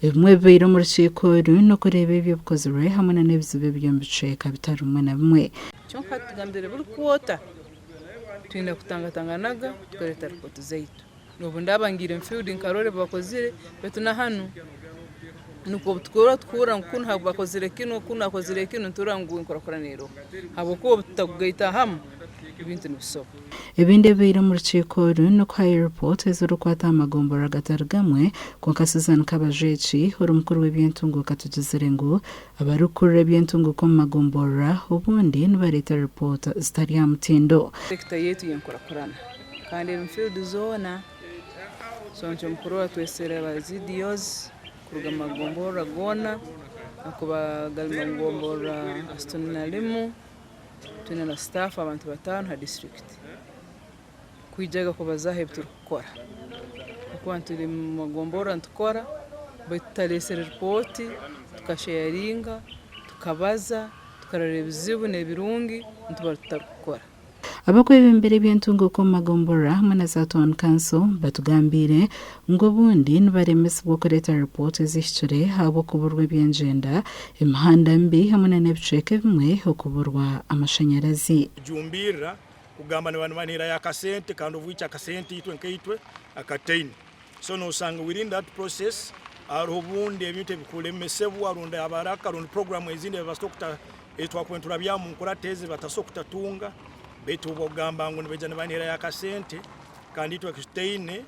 bimwe biri mu rukiko no kureba ibyo bikozwe hamwe n'ebizibe by'ombiceka bitari umwe na bimwe cyonka tugambire buri kwota twinda kutangatanganaga tukareta ripoti zaitu n'ubu ndabangire mfield nkarore bakozire betu na hano nuko tukura nkuntu habakozire kino kuntu akozire kino turangu inkorakoraniro habo ko tutakugaita hamwe ibintu nibisoko ibindi biri mu rukiko no kwa report z'urukwata amagombora gatargamwe kwa Kasuzan Kabajechi uri mukuru w'ibyentungo katugezere ngo abarukure byentungo ko magombora ubundi n'bareta report zitari ya mutindo sector yetu y'inkorakorana kandi mfield zona sonje mukuru wa twesere abazidios kuruga magombora gona akuba galmagombora astonalimu tuna na staff abantu batanu ha district kwijaga ko bazahebye turukora kwantu iri magombora ntukora batalese report tukasharinga tukabaza tukarareba izibu nebirungi ntubarutakora abakwe b'imbere byentungo ko magombora hamwe na za Town Council batugambire ngo bundi nbaremese bwo kureta report zishyure habo kuburwa by'engenda imihanda mbi hamwe n'ebiceke bimwe ho kuburwa amashanyarazi jumbira kugamba n'abantu banira ya kasente kandi uvuicha kasente itwe nkaitwe akatain so no usanga within that process arubundi ebintu bikulemesebu arunda abaraka arunda program ezinde basokta etwakwentura byamu nkora teze batasokta tunga betu bogamba ngo nibejana banira ya kasente kandi itwe kiteine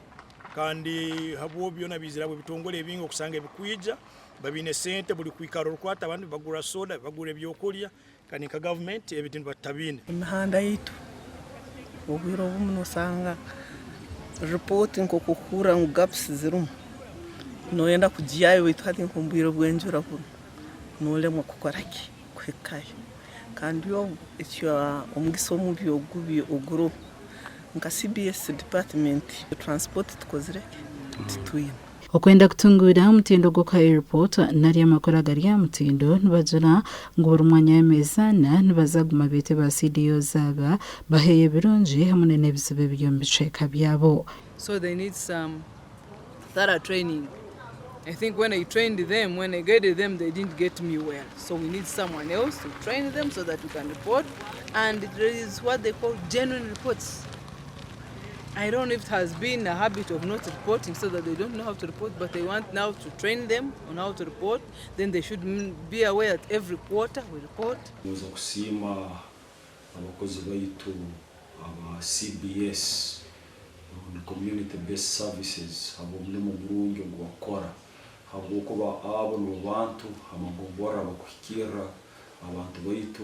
kandi habo byona bizira bo bitongole ebingo kusanga bikwija babine sente buli kwikaro rukwata abantu bagura soda bagura ebyokulya kandi ka government ebitindu batabine imihanda yitu ubwiro bumwe usanga reporting ko kukura ngo gaps zirumu no yenda kujiyayo witwati nkumbiro bwenjura kuno no lemwa kukoraki kwekayo kandi yo icyo umgiso mu byogubi oguro nka CBS department transport tukozireke tituye okwenda kutungura umutindo go ka airport nari amakora gari ya mutindo nibajana ngo urumwanya yemezana nibazaguma bete ba CDO zaba baheye birunji hamwe n'ebizibe by'ombiceka byabo so they need some thorough training. I think when I trained them, when I guided them, they didn't get me well. So we need someone else to train them so that we can report. And there is what they call genuine reports. I don't know if it has been a habit of not reporting so that they don't know how to report, but they want now to train them on how to report. Then they should be aware that every quarter we report. Muza kusima abakozi baitu aba CBS community based services abo mulimo burungi gwakora abo kuba abo no bantu amagombora bakuhikira abantu baitu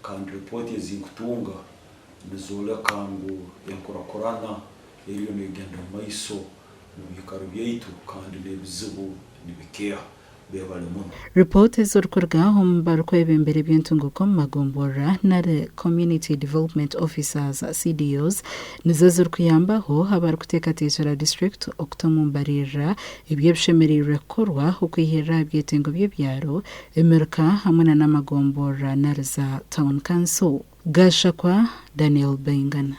kandi report ezinkutunga nizola kangu yankorakorana eriyo negenda maiso mu bikaro byaitu kandi nebizibu nibikea report z'urukorwaho mbarko ebembere byentungo ko magombora na community development officers CDOs nizo zirukuyambaho habar kutekatishura district oktomumbarira ibyo bishemerire korwa ukwihera byetengo by'ebyaro emerka hamwe na magombora na za Town Council Gashakwa Daniel Bengana.